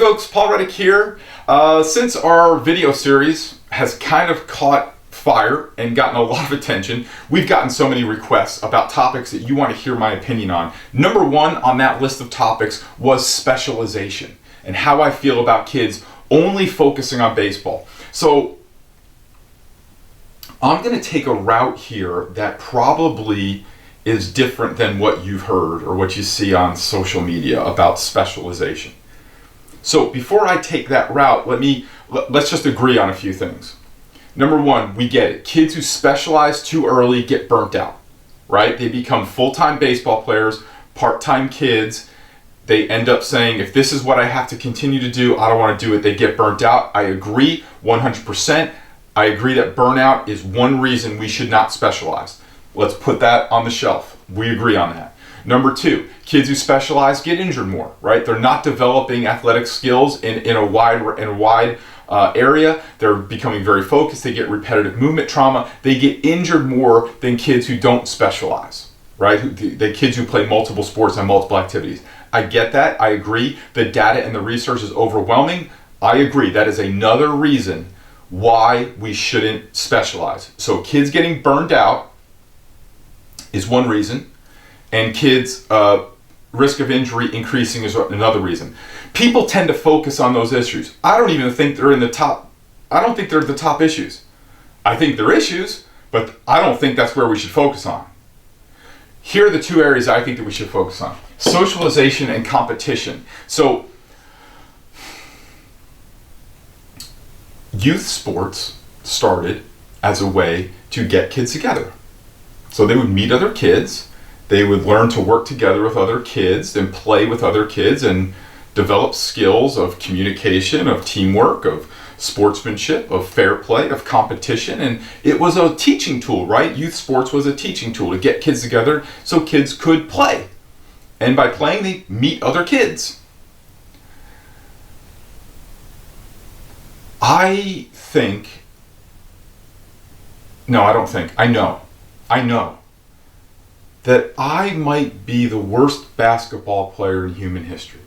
folks, Paul Reddick here. Since our video series has kind of caught fire and gotten a lot of attention, we've gotten so many requests about topics that you want to hear my opinion on. Number one on that list of topics was specialization and how I feel about kids only focusing on baseball. So I'm going to take a route here that probably is different than what you've heard or what you see on social media about specialization. So before I take that route, let's just agree on a few things. Number one, we get it. Kids who specialize too early get burnt out, right? They become full-time baseball players, part-time kids. They end up saying, if this is what I have to continue to do, I don't want to do it. They get burnt out. I agree 100%. I agree that burnout is one reason we should not specialize. Let's put that on the shelf. We agree on that. Number two, kids who specialize get injured more, right? They're not developing athletic skills in a wide area. They're becoming very focused. They get repetitive movement trauma. They get injured more than kids who don't specialize, right? The kids who play multiple sports and multiple activities. I get that. I agree. The data and the research is overwhelming. I agree. That is another reason why we shouldn't specialize. So kids getting burned out is one reason, and kids' risk of injury increasing is another reason. People tend to focus on those issues. I don't even think they're the top issues. I think they're issues, but I don't think that's where we should focus on. Here are the two areas I think that we should focus on: socialization and competition. So youth sports started as a way to get kids together. So they would meet other kids, they would learn to work together with other kids and play with other kids and develop skills of communication, of teamwork, of sportsmanship, of fair play, of competition. And it was a teaching tool, right? Youth sports was a teaching tool to get kids together so kids could play. And by playing, they meet other kids. I know that I might be the worst basketball player in human history.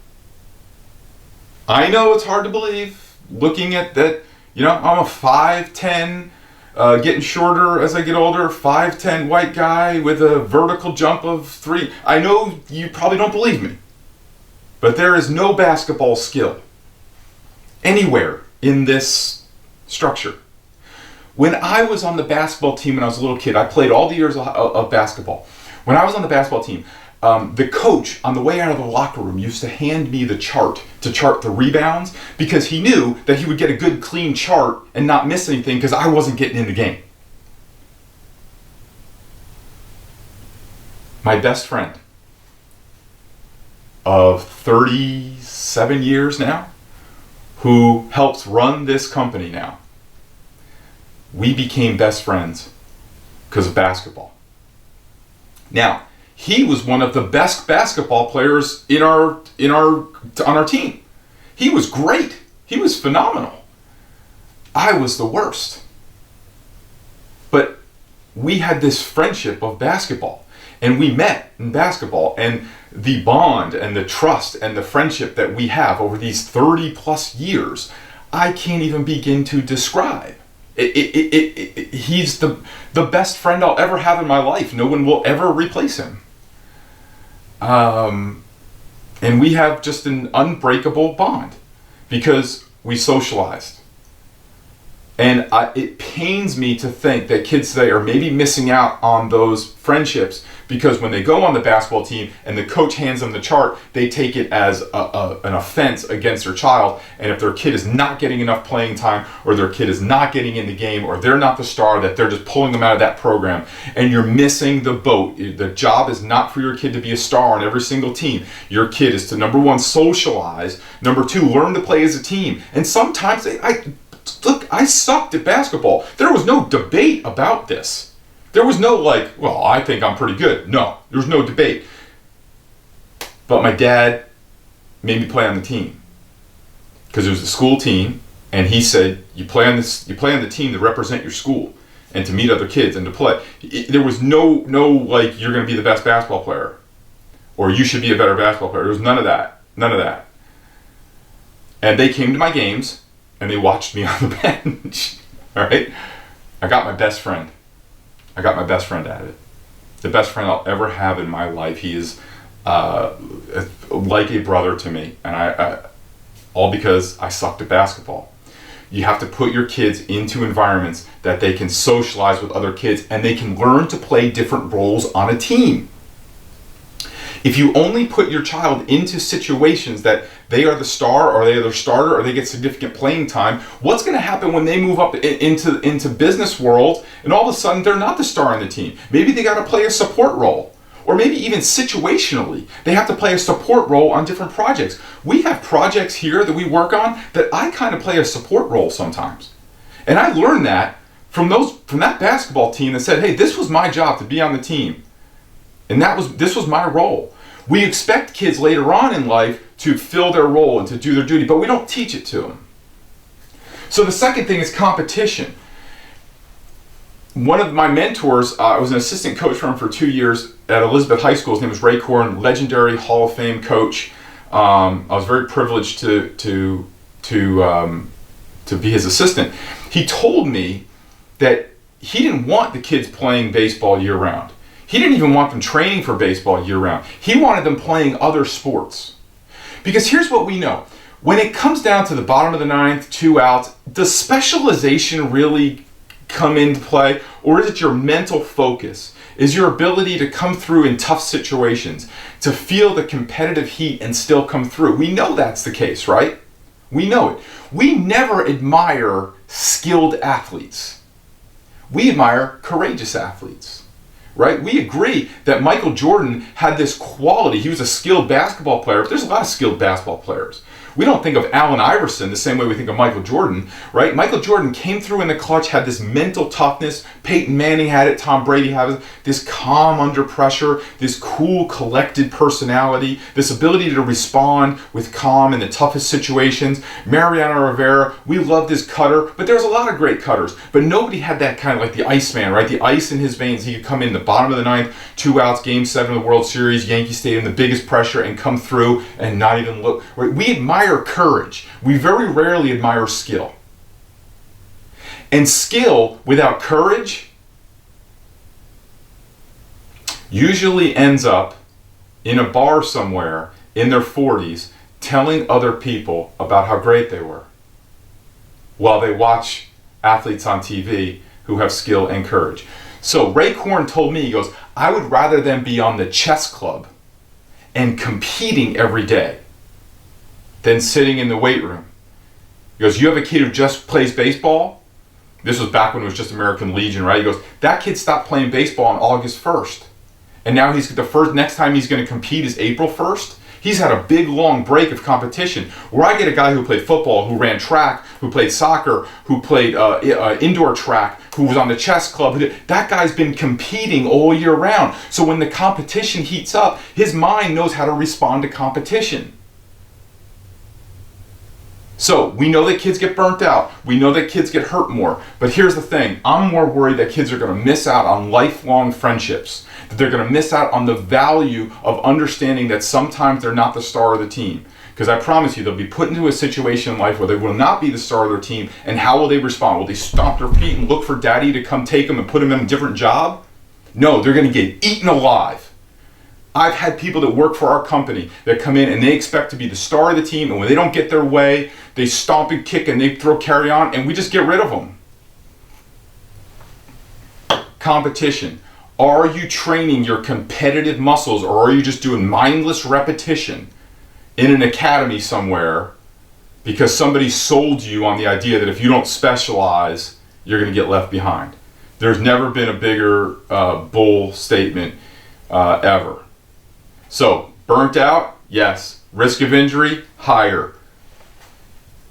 I know it's hard to believe, looking at that, I'm a 5'10", getting shorter as I get older, 5'10" white guy with a vertical jump of 3. I know you probably don't believe me, but there is no basketball skill anywhere in this structure. When I was on the basketball team when I was a little kid, I played all the years of basketball. When I was on the basketball team, the coach on the way out of the locker room used to hand me the chart to chart the rebounds, because he knew that he would get a good clean chart and not miss anything because I wasn't getting in the game. My best friend of 37 years now, who helps run this company now, we became best friends because of basketball. Now, he was one of the best basketball players on our team. He was great. He was phenomenal. I was the worst. But we had this friendship of basketball, and we met in basketball, and the bond and the trust and the friendship that we have over these 30 plus years, I can't even begin to describe. He's the best friend I'll ever have in my life. No one will ever replace him. And we have just an unbreakable bond because we socialized. And it pains me to think that kids today are maybe missing out on those friendships because when they go on the basketball team and the coach hands them the chart, they take it as an offense against their child. And if their kid is not getting enough playing time, or their kid is not getting in the game, or they're not the star, that they're just pulling them out of that program, and you're missing the boat. The job is not for your kid to be a star on every single team. Your kid is to, number one, socialize. Number two, learn to play as a team. And sometimes I sucked at basketball. There was no debate about this. There was no I think I'm pretty good. No, there was no debate. But my dad made me play on the team because it was a school team, and he said, you play on the team to represent your school and to meet other kids and to play. There was no you're going to be the best basketball player or you should be a better basketball player. There was none of that. And they came to my games and they watched me on the bench. All right? I got my best friend. I got my best friend at it. The best friend I'll ever have in my life. He is like a brother to me. And I all because I sucked at basketball. You have to put your kids into environments that they can socialize with other kids and they can learn to play different roles on a team. If you only put your child into situations that they are the star or they are the starter or they get significant playing time, what's going to happen when they move up into business world and all of a sudden they're not the star on the team? Maybe they got to play a support role. Or maybe even situationally, they have to play a support role on different projects. We have projects here that we work on that I kind of play a support role sometimes. And I learned that from that basketball team that said, hey, this was my job to be on the team. And this was my role. We expect kids later on in life to fill their role and to do their duty, but we don't teach it to them. So the second thing is competition. One of my mentors, I was an assistant coach for him for 2 years at Elizabeth High School. His name was Ray Corn, legendary Hall of Fame coach. I was very privileged to be his assistant. He told me that he didn't want the kids playing baseball year round. He didn't even want them training for baseball year round. He wanted them playing other sports. Because here's what we know. When it comes down to the bottom of the ninth, 2 outs, does specialization really come into play, or is it your mental focus? Is your ability to come through in tough situations, to feel the competitive heat and still come through? We know that's the case, right? We know it. We never admire skilled athletes. We admire courageous athletes, right? We agree that Michael Jordan had this quality. He was a skilled basketball player, but there's a lot of skilled basketball players. We don't think of Allen Iverson the same way we think of Michael Jordan, right? Michael Jordan came through in the clutch, had this mental toughness. Peyton Manning had it. Tom Brady had it. This calm under pressure, this cool, collected personality, this ability to respond with calm in the toughest situations. Mariano Rivera, we loved his cutter, but there's a lot of great cutters. But nobody had that kind of like the Iceman, right? The ice in his veins. He could come in the bottom of the ninth, 2 outs, Game 7 of the World Series, Yankee Stadium, the biggest pressure, and come through and not even look. Right? We admire courage. We very rarely admire skill. And skill without courage usually ends up in a bar somewhere in their 40s telling other people about how great they were while they watch athletes on TV who have skill and courage. So Ray Corn told me, he goes, I would rather them be on the chess club and competing every day than sitting in the weight room. He goes, you have a kid who just plays baseball? This was back when it was just American Legion, right? He goes, that kid stopped playing baseball on August 1st. And now next time he's going to compete is April 1st. He's had a big, long break of competition. Where I get a guy who played football, who ran track, who played soccer, who played indoor track, who was on the chess club. That guy's been competing all year round. So when the competition heats up, his mind knows how to respond to competition. So we know that kids get burnt out. We know that kids get hurt more. But here's the thing. I'm more worried that kids are going to miss out on lifelong friendships. That they're going to miss out on the value of understanding that sometimes they're not the star of the team. Because I promise you, they'll be put into a situation in life where they will not be the star of their team. And how will they respond? Will they stomp their feet and look for daddy to come take them and put them in a different job? No, they're going to get eaten alive. I've had people that work for our company that come in and they expect to be the star of the team, and when they don't get their way, they stomp and kick and they throw carry on, and we just get rid of them. Competition. Are you training your competitive muscles, or are you just doing mindless repetition in an academy somewhere because somebody sold you on the idea that if you don't specialize, you're going to get left behind? There's never been a bigger bull statement ever. So, burnt out? Yes. Risk of injury? Higher.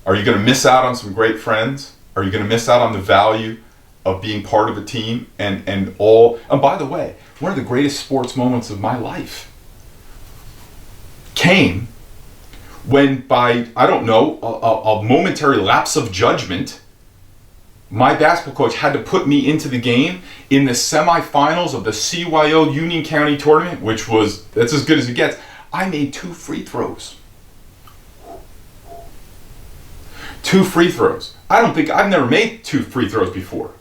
Are you going to miss out on some great friends? Are you going to miss out on the value of being part of a team and by the way, one of the greatest sports moments of my life came when, by, I don't know, a momentary lapse of judgment, my basketball coach had to put me into the game in the semifinals of the CYO Union County tournament, that's as good as it gets. I made 2 free throws. 2 free throws. I've never made 2 free throws before.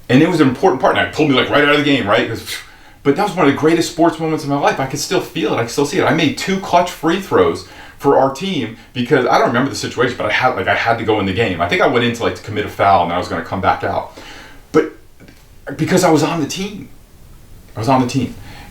And it was an important part. And it pulled me like right out of the game, right? But that was one of the greatest sports moments of my life. I could still feel it. I could still see it. I made 2 clutch free throws for our team because I don't remember the situation, but I had to go in the game. I think I went in to commit a foul and I was going to come back out. But because I was on the team.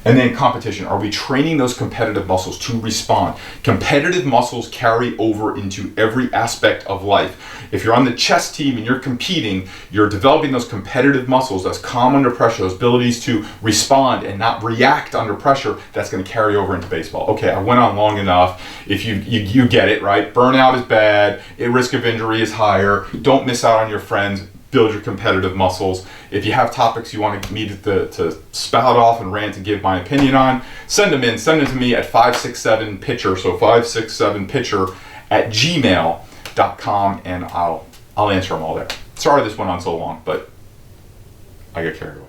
And then competition. Are we training those competitive muscles to respond? Competitive muscles carry over into every aspect of life. If you're on the chess team and you're competing, you're developing those competitive muscles, that's calm under pressure, those abilities to respond and not react under pressure. That's going to carry over into baseball. Okay, I went on long enough. If you get it, right? Burnout is bad. Risk of injury is higher. Don't miss out on your friends. Build your competitive muscles. If you have topics you want me to spout off and rant and give my opinion on, send them to me at 567pitcher, so 567pitcher@gmail.com, and I'll answer them all there. Sorry this went on so long, but I get carried away.